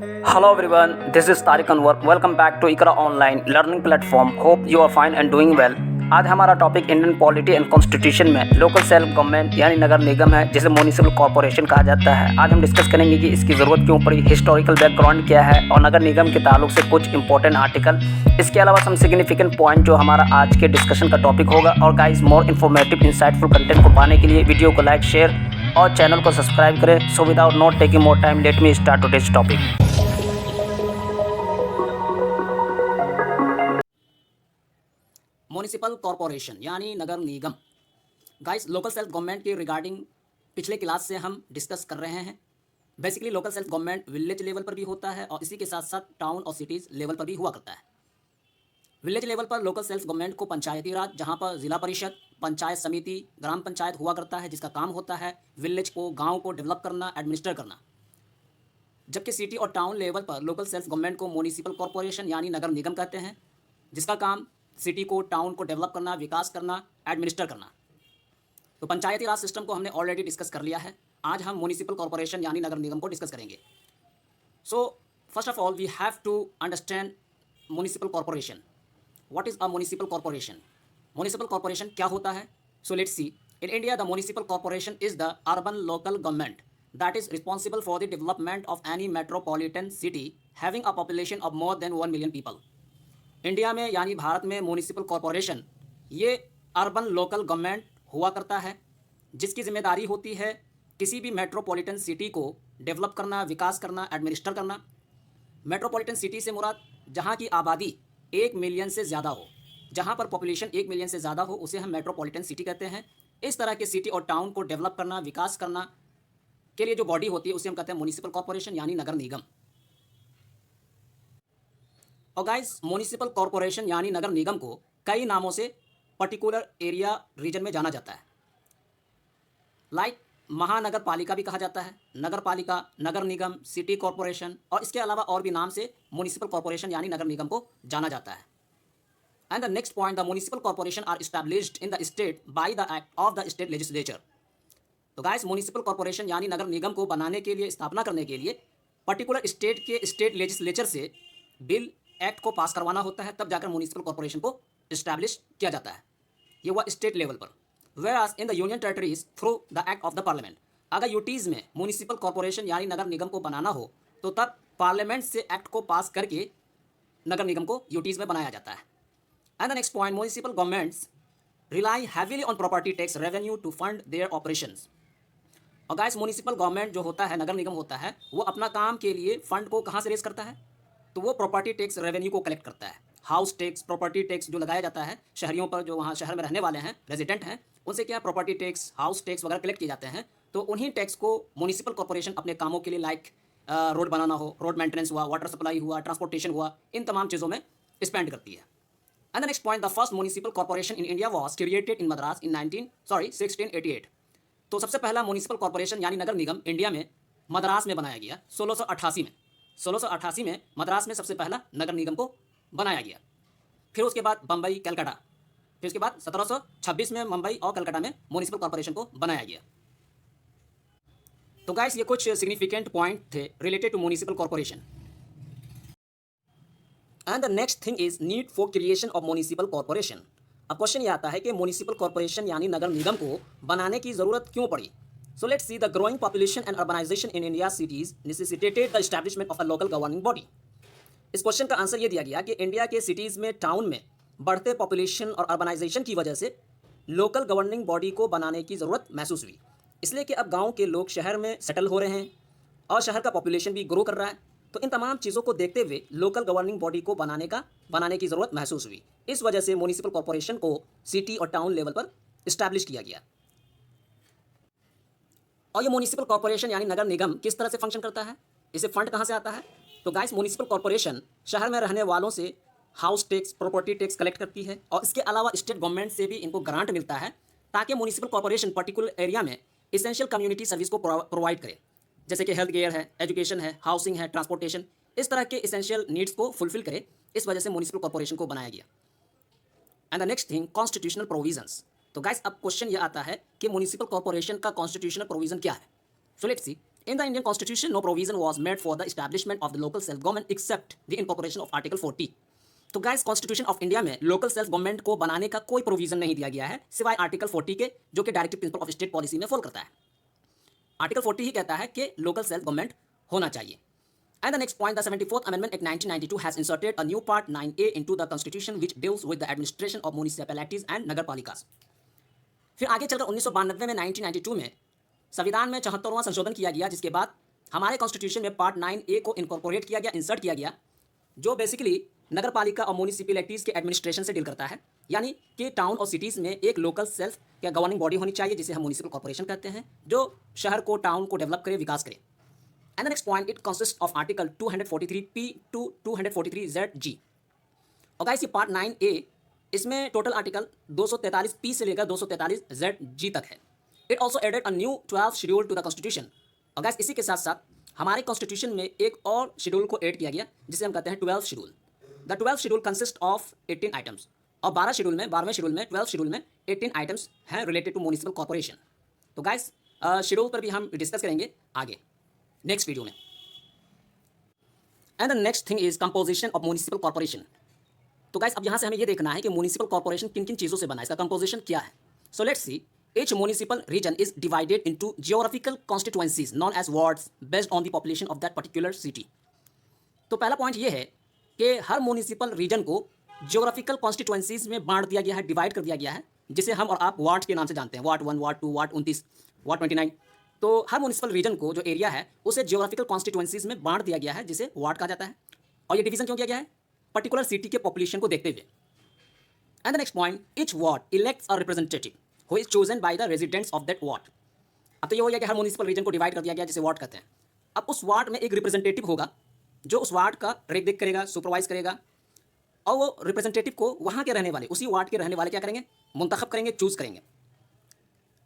Hello everyone, this is Tariq Anwar. Welcome back to Ikra Online Learning Platform. Hope you are fine and doing well. आज हमारा topic Indian polity and constitution में local self government यानी नगर निगम है, जिसे municipal corporation कहा जाता है। आज हम डिस्कस करेंगे कि इसकी ज़रूरत क्यों पड़ी, हिस्टोरिकल बैकग्राउंड क्या है और नगर निगम के ताल्लुक से कुछ इंपॉर्टेंट आर्टिकल। इसके अलावा सम सिग्निफिकेंट पॉइंट जो हमारा आज के डिस्कशन का टॉपिक होगा। और guys, more informative insightful content को पाने के लिए वीडियो को लाइक, शेयर और चैनल को सब्सक्राइब करें। So without not taking more time, let me start today's topic. Municipal corporation यानी नगर निगम। गाइस, लोकल सेल्फ गवर्नमेंट के रिगार्डिंग पिछले क्लास से हम डिस्कस कर रहे हैं। Basically local self government village level पर भी होता है और इसी के साथ साथ टाउन और सिटीज़ लेवल पर भी हुआ करता है। विलेज लेवल पर लोकल सेल्फ गवर्नमेंट को पंचायती राज, जहां पर जिला परिषद, पंचायत समिति, ग्राम पंचायत हुआ करता है, जिसका काम होता है विलेज को, गाँव को डेवलप करना, एडमिनिस्टर करना। जबकि सिटी और टाउन लेवल पर लोकल सेल्फ गवर्नमेंट को म्यूनिसिपल कॉर्पोरेशन यानी नगर निगम कहते हैं, जिसका काम सिटी को, टाउन को डेवलप करना, विकास करना, एडमिनिस्टर करना। तो पंचायती राज सिस्टम को हमने ऑलरेडी डिस्कस कर लिया है। आज हम म्यूनिसिपल कॉर्पोरेशन यानी नगर निगम को डिस्कस करेंगे। So first of all we have to understand municipal corporation. What is a municipal corporation? Municipal corporation क्या होता है? So let's see. In India the municipal corporation is the urban local government that is responsible for the development of any metropolitan city having a population of more than 1 million people। India में यानी भारत में municipal corporation ये urban local government हुआ करता है, जिसकी जिम्मेदारी होती है किसी भी मेट्रोपॉलिटन सिटी को डेवलप करना, विकास करना, एडमिनिस्टर करना। मेट्रोपॉलिटन सिटी से मुराद जहाँ की आबादी 1 मिलियन से ज़्यादा हो, जहाँ पर पॉपुलेशन 1 मिलियन से ज़्यादा हो, उसे हम मेट्रोपॉलिटन सिटी कहते हैं। इस तरह के सिटी और टाउन को डेवलप करना, विकास करना के लिए जो बॉडी होती है उसे हम कहते हैं म्यूनिसिपल कॉर्पोरेशन यानी नगर निगम। और गाइस, म्यूनिसिपल कॉर्पोरेशन यानी नगर निगम को कई नामों से पर्टिकुलर एरिया रीजन में जाना जाता है। लाइक महानगर पालिका भी कहा जाता है, नगर पालिका, नगर निगम, सिटी कॉर्पोरेशन, और इसके अलावा और भी नाम से म्यूनिसिपल कॉर्पोरेशन यानी नगर निगम को जाना जाता है। And the next point, the municipal corporation are established in the state by the act of the state legislature. तो गाइस, म्यूनिसिपल कॉर्पोरेशन यानी नगर निगम को बनाने के लिए, स्थापना करने के लिए पर्टिकुलर स्टेट के स्टेट लेजिस्लेचर से बिल, एक्ट को पास करवाना होता है, तब जाकर म्यूनिसिपल कॉर्पोरेशन को इस्टेब्लिश किया जाता है। ये हुआ स्टेट लेवल पर। Where in the union territories through the act of the parliament. अगर यूटीज़ में म्यूनिसिपल कॉर्पोरेशन यानी नगर निगम को बनाना हो तो तब पार्लियामेंट से एक्ट को पास करके नगर निगम को यूटीज़ में बनाया जाता है। And the next point, municipal governments rely heavily on property tax revenue to fund their operations. और गाइस, म्यूनिसिपल गवर्नमेंट जो होता है, नगर निगम होता है, वो अपना काम के लिए फंड को कहाँ से रेज करता है? तो वो प्रॉपर्टी टैक्स रेवेन्यू को कलेक्ट करता है। हाउस टैक्स, प्रॉपर्टी टैक्स जो लगाया जाता है शहरियों पर, जो वहाँ शहर में रहने वाले हैं, रेजिडेंट हैं, उनसे क्या प्रॉपर्टी टैक्स, हाउस टैक्स वगैरह कलेक्ट किए जाते हैं। तो उन्हीं टैक्स को म्यूनिसिपल कॉर्पोरेशन अपने कामों के लिए, लाइक रोड बनाना हो, रोड मेंटेनेंस हुआ, वाटर सप्लाई हुआ, ट्रांसपोर्टेशन हुआ, इन तमाम चीज़ों में स्पेंड करती है। And the next point, the first municipal corporation in India was created in Madras in 1688। तो सबसे पहला म्यूनिसिपल कॉर्पोरेशन यानी नगर निगम इंडिया में मद्रास में बनाया गया 1688 में। 1688 में मद्रास में सबसे पहला नगर निगम को बनाया गया। फिर उसके बाद बम्बई, कलकत्ता, फिर उसके बाद 1726 में मुंबई और कलकत्ता में म्यूनिसिपल कॉर्पोरेशन को बनाया गया। तो गाइस, ये कुछ सिग्निफिकेंट पॉइंट थे related to municipal corporation. And the next thing is need for creation of municipal corporation. अब क्वेश्चन ये आता है कि म्यूनिसिपल कॉर्पोरेशन यानी नगर निगम को बनाने की ज़रूरत क्यों पड़ी? So let's see. The growing population and urbanization in India cities necessitated the establishment of a local governing body. इस क्वेश्चन का आंसर ये दिया गया कि इंडिया के सिटीज़ में, टाउन में बढ़ते पॉपुलेशन और अर्बनाइजेशन की वजह से लोकल गवर्निंग बॉडी को बनाने की ज़रूरत महसूस हुई। इसलिए कि अब गाँव के लोग शहर में सेटल हो रहे हैं और शहर का पॉपुलेशन भी ग्रो कर रहा है। तो इन तमाम चीज़ों को देखते हुए लोकल गवर्निंग बॉडी को बनाने की ज़रूरत महसूस हुई। इस वजह से म्यूनिसिपल कॉर्पोरेशन को सिटी और टाउन लेवल पर इस्टेब्लिश किया गया। और ये म्यूनिसिपल कॉर्पोरेशन यानी नगर निगम किस तरह से फंक्शन करता है? इसे फंड कहाँ से आता है? तो गाइस, म्यूनिसिपल कॉर्पोरेशन शहर में रहने वालों से house tax, property tax collect करती है और इसके अलावा स्टेट गवर्नमेंट से भी इनको ग्रांट मिलता है, ताकि म्यूनिसिपल कॉर्पोरेशन पर्टिकुलर एरिया में इसेंशियल कम्युनिटी सर्विस को प्रोवाइड करे, जैसे कि हेल्थ केयर है, एजुकेशन है, हाउसिंग है, ट्रांसपोर्टेशन, इस तरह के इसेंशियल नीड्स को फुलफिल करे। इस वजह से म्यूनिसिपल कॉर्पोरेशन को बनाया गया। And the next thing, constitutional provisions. तो गाइस, अब क्वेश्चन ये आता है कि म्यूनिसिपल कॉर्पोरेशन का कॉन्स्टिट्यूशनल प्रोविजन क्या है? So let's C. In the Indian Constitution, no provision was made for the establishment of the local self government except the incorporation of Article 40. तो गाइस कॉन्स्टिट्यूशन ऑफ इंडिया में local self government को बनाने का कोई provision नहीं दिया गया है सिवाय आर्टिकल 40 के, जो कि directive principle of state policy में फॉलो करता है। आर्टिकल 40 ही कहता है कि लोकल सेल्फ गवर्नमेंट होना चाहिए। And the next point, the 74th Amendment Act 1992 has inserted a new part 9A into the Constitution which deals with the administration of municipalities and नगरपालिकास। फिर आगे चलकर 1992 में 1992 में संविधान में 74वां संशोधन किया गया, जिसके बाद हमारे कॉन्स्टिट्यूशन में पार्ट 9A को इनकॉर्पोरेट किया गया, इंसर्ट किया गया, जो बेसिकली नगर पालिका और म्यूनिसिपैलिटीज़ के एडमिनिस्ट्रेशन से डील करता है। यानी कि टाउन और सिटीज़ में एक लोकल सेल्फ या गवर्निंग बॉडी होनी चाहिए जिसे हम म्यूनिसिपल कॉर्पोरेशन कहते हैं, जो शहर को, टाउन को डेवलप करे, विकास करे। And the next point, it consist of article 243P to 243ZG। और गाइस ये पार्ट 9A, इसमें टोटल आर्टिकल 243P से लेकर 243ZG तक है। It also added a new 12 schedule to the constitution. और गाइस इसी के साथ साथ हमारे कॉन्स्टिट्यूशन में एक और शेड्यूल को ऐड किया गया जिसे हम कहते हैं 12 schedule. The 12 schedule consist of 18 items. और 12वें शेड्यूल में 12 शेड्यूल में 18 आइटम्स हैं रिलेटेड टू म्यूनिसिपल कॉर्पोरेशन। तो गाइस शेड्यूल पर भी हम डिस्कस करेंगे आगे नेक्स्ट वीडियो में। And the next thing is composition of municipal corporation. तो गाइस अब यहाँ से हमें ये देखना है कि म्यूनिसिपल कॉर्पोरेशन किन किन चीज़ों से बना है, इसका कंपोजिशन क्या है। So let's C, each municipal region is divided into geographical constituencies known as wards based on the population of that particular city। तो पहला पॉइंट ये है कि हर म्यूनिसिपल रीजन को जियोग्राफिकल कॉन्स्टिट्यूएंसीज में बांट दिया गया है, डिवाइड कर दिया गया है, जिसे हम और आप वार्ड के नाम से जानते हैं, वार्ड 1, वार्ड 2, वार्ड 29, वार्ड 29। तो हर म्यूनिसिपल रीजन को जो एरिया है उसे जियोग्राफिकल कॉन्स्टिट्यूएंसीज में बांट दिया गया है, जिसे वार्ड कहा जाता है। और ये डिवीजन क्यों किया गया है? पर्टिकुलर सिटी के पॉपुलेशन को देखते हुए। And the next point, each ward elects a representative who is chosen by the residents of that ward. अब तो ये हो गया कि हर म्यूनिसिपल रीजन को डिवाइड कर दिया गया जिसे वार्ड कहते हैं। अब उस वार्ड में एक रिप्रेजेंटेटिव होगा जो उस वार्ड का रेख देख करेगा, सुपरवाइज करेगा, और वो रिप्रेजेंटेटिव को वहाँ के रहने वाले, उसी वार्ड के रहने वाले क्या करेंगे? मुंतखब करेंगे, चूज करेंगे।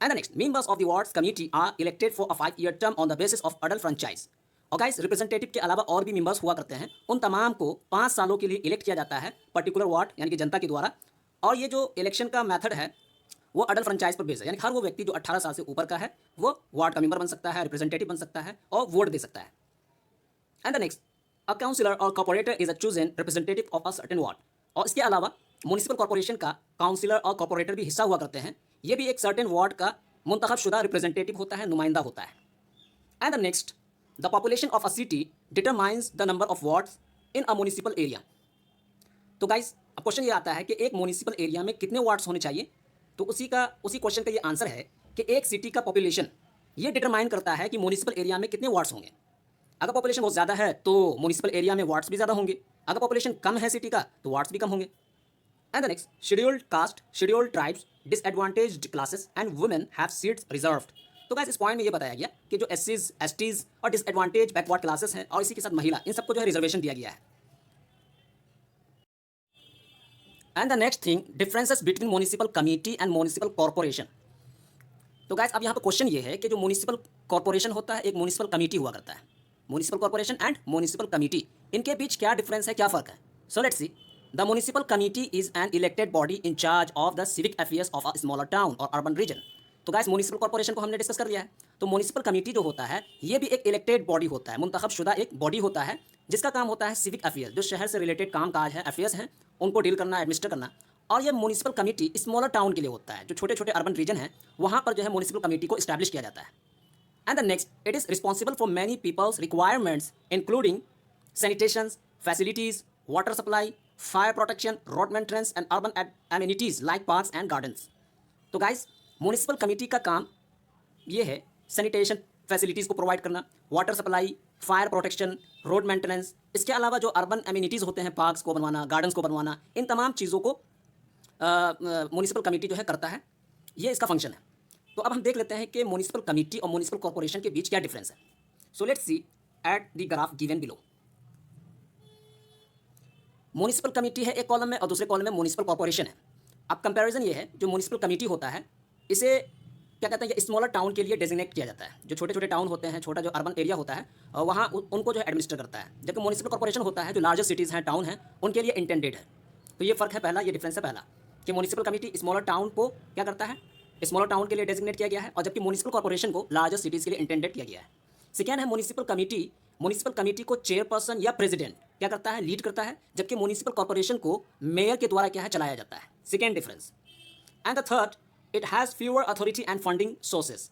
And the next, members of the wards committee are elected for a 5-year term on the basis of adult franchise. और गाइस रिप्रेजेंटेटिव के अलावा और भी मेंबर्स हुआ करते हैं, उन तमाम को 5 सालों के लिए इलेक्ट किया जाता है पर्टिकुलर वार्ड यानी कि जनता के द्वारा। और ये जो इलेक्शन का मेथड है वो अडल्ट फ्रेंचाइज पर बेस्ड है, यानी हर वो व्यक्ति जो 18 साल से ऊपर का है वो वार्ड का मेंबर बन सकता है, रिप्रेजेंटेटिव बन सकता है और वोट दे सकता है। And the next, a councillor और corporator is a chosen representative of a certain ward. और इसके अलावा म्यूनिसिपल कॉर्पोरेशन का काउंसिलर और कॉर्पोरेटर भी हिस्सा हुआ करते हैं, ये भी एक सर्टेन वार्ड का मुंतखब शुदा रिप्रेजेंटेटिव होता है, नुमाइंदा होता है। And the next, the population of a city determines the number of wards in a municipal area. तो गाइस अब क्वेश्चन ये आता है कि एक म्यूनिसिपल एरिया में कितने वार्ड्स होने चाहिए। तो उसी क्वेश्चन का ये आंसर है कि एक सिटी का पॉपुलेशन ये डिटरमाइन करता है कि म्यूनिसिपल एरिया में कितने वार्ड्स होंगे। अगर पॉपुलेशन बहुत ज़्यादा है तो म्यूनिसिपल एरिया में वार्ड्स भी ज़्यादा होंगे, अगर पॉपुलेशन कम है सिटी का तो वार्ड्स भी कम होंगे। And the next, scheduled caste, scheduled tribes, disadvantaged classes and women have seats reserved. तो गाइस इस पॉइंट में ये बताया गया कि जो एससीज, एसटीज और डिसएडवांटेज बैकवर्ड क्लासेस हैं और इसी के साथ महिला, इन सबको जो है रिजर्वेशन दिया गया है। And the next thing, differences between municipal committee and municipal corporation. तो गाइस अब यहाँ पर क्वेश्चन ये है कि जो म्यूनिसिपल कॉर्पोरेशन होता है, एक म्यूनिसिपल कमिटी हुआ करता है। Municipal corporation and municipal committee, इनके बीच क्या डिफरेंस है, क्या फ़र्क है? So let's see, the municipal committee is an elected body in charge of the civic affairs of a smaller town और अर्बन रीजन। तो गाइस म्यूनिसिपल कॉर्पोरेशन को हमने डिस्कस कर लिया है। तो म्यूनिसिपल कमिटी जो होता है ये भी एक इलेक्टेड बॉडी होता है, मुंतखब शुदा एक बॉडी होता है, जिसका काम होता है सिविक अफेयर्स, जो शहर से रिलेटेड काम काज है, अफेयर्स हैं, उनको डील करना, एडमिनिस्टर करना। और ये म्यूनिसिपल कमिटी स्मॉलर टाउन के लिए होता है, जो छोटे छोटे अर्बन रीजन हैं वहाँ पर जो है म्यूनिसिपल कमिटी को इस्टेब्लिश किया जाता है। And the next, it is responsible for many people's requirements including sanitation facilities, water supply, fire protection, road maintenance and urban amenities like parks and gardens. तो गाइस म्यूनिसिपल कमिटी का काम ये है sanitation facilities को provide करना, water supply, fire protection, road maintenance, इसके अलावा जो अर्बन एमिनिटीज़ होते हैं, पार्क्स को बनवाना, गार्डन्स को बनवाना, इन तमाम चीज़ों को म्यूनिसिपल कमिटी जो है करता है, ये इसका फंक्शन है। तो अब हम देख लेते हैं कि म्यूनिसिपल कमिटी और म्यूनिसिपल कॉर्पोरेशन के बीच क्या डिफरेंस है। So let's C at the graph given below. Municipal committee है एक कॉलम में और दूसरे कॉलम में म्यूनिसिपल कॉर्पोरेशन है। अब कंपैरिजन ये है, जो म्यूनिसिपल कमिटी होता है इसे क्या कहते हैं, ये स्मॉलर टाउन के लिए डेजिग्नेट किया जाता है। जो छोटे छोटे टाउन होते हैं, छोटा जो अर्बन एरिया होता है, वहाँ उनको जो है एडमिनिस्टर करता है। जबकि म्यूनिसिपल कॉर्पोरेशन होता है जो लार्जर सिटीज़ हैं, टाउन हैं, उनके लिए इंटेंडेड है। तो ये फ़र्क है पहला, ये डिफरेंस है पहला कि म्यूनिसिपल कमिटी स्मॉलर टाउन को क्या करता है, स्मॉलर टाउन के लिए डेजिग्नेट किया गया है, और जबकि म्यूनिसिपल कॉर्पोरेशन को लार्जर सिटीज़ के लिए इंटेंडेड किया गया है। सेकेंड है म्युनिसिपल कमेटी को चेयरपर्सन या प्रेसिडेंट क्या करता है, लीड करता है, जबकि म्युनिसिपल कॉर्पोरेशन को मेयर के द्वारा क्या है, चलाया जाता है। Second difference. And the third, it has fewer authority and funding sources.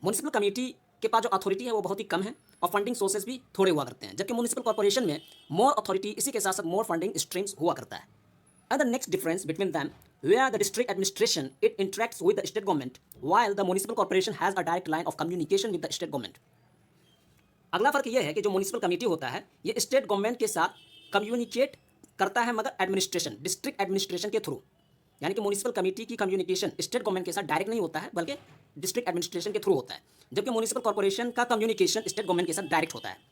Municipal committee के पास जो अथॉरिटी है वो बहुत ही कम है और फंडिंग सोर्सेज भी थोड़े हुआ करते हैं, जबकि म्युनिसिपल कॉर्पोरेशन में मोर अथॉरिटी, इसी के साथ साथ मोर फंडिंग स्ट्रीम्स हुआ करता है। And the next difference between them, where the district administration it interacts with the state government while the municipal corporation has a direct line of communication with the state government। अगला फर्क यह है कि जो municipal committee होता है ये state government के साथ कम्युनिकेट करता है, मगर एडमिनिस्ट्रेशन, डिस्ट्रिक्ट एडमिनिस्ट्रेशन के थ्रू। यानी कि म्युनिसिपल कमेटी की कम्युनिकेशन स्टेट गवर्नमेंट के साथ डायरेक्ट नहीं होता है बल्कि डिस्ट्रिक्ट एडमिनिस्ट्रेशन के थ्रू होता है, जबकि म्युनिसिपल कॉर्पोरेशन का कम्युनिकेशन स्टेट गवर्नमेंट के साथ डायरेक्ट होता है।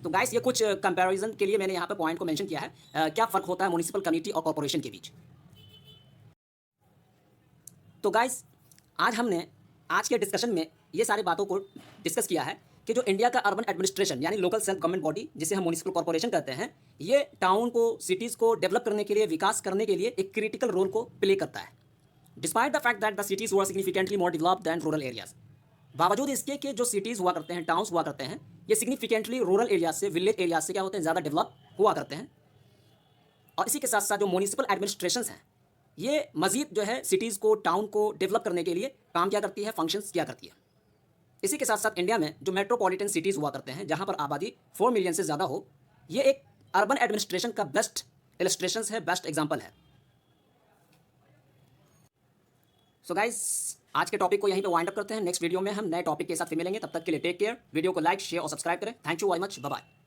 तो गाइस ये कुछ कंपैरिजन के लिए मैंने यहाँ पे पॉइंट को मेंशन किया है, क्या फ़र्क होता है म्युनिसिपल कमेटी और कॉर्पोरेशन के बीच। तो गाइस आज हमने आज के डिस्कशन में ये सारी बातों को डिस्कस किया है कि जो इंडिया का अर्बन एडमिनिस्ट्रेशन यानी लोकल सेल्फ गवर्नमेंट बॉडी, जिसे हम म्युनिसिपल कॉर्पोरेशन कहते हैं, ये टाउन को, सिटीज़ को डेवलप करने के लिए, विकास करने के लिए एक क्रिटिकल रोल को प्ले करता है। Despite the fact that the cities were significantly more developed than rural areas. बावजूद इसके कि जो सिटीज़ हुआ करते हैं, टाउन्स हुआ करते हैं, ये सिग्निफिकेंटली रूरल एरिया से, विलेज एरिया से क्या होते हैं, ज़्यादा डेवलप हुआ करते हैं। और इसी के साथ साथ जो म्युनिसिपल एडमिनिस्ट्रेशंस हैं ये मज़ीद जो है सिटीज़ को, टाउन को डेवलप करने के लिए काम क्या करती है, फंक्शंस क्या करती है। इसी के साथ साथ इंडिया में जो मेट्रोपॉलिटन सिटीज़ हुआ करते हैं जहाँ पर आबादी 4 मिलियन से ज़्यादा हो, ये एक अर्बन एडमिनिस्ट्रेशन का बेस्ट इलस्ट्रेशन है, बेस्ट एग्जाम्पल है। सो गाइस आज के टॉपिक को यहीं पे वाइंड अप करते हैं। नेक्स्ट वीडियो में हम नए टॉपिक के साथ फिर मिलेंगे, तब तक के लिए टेक केयर। वीडियो को लाइक, शेयर और सब्सक्राइब करें। Thank you very much, bye bye.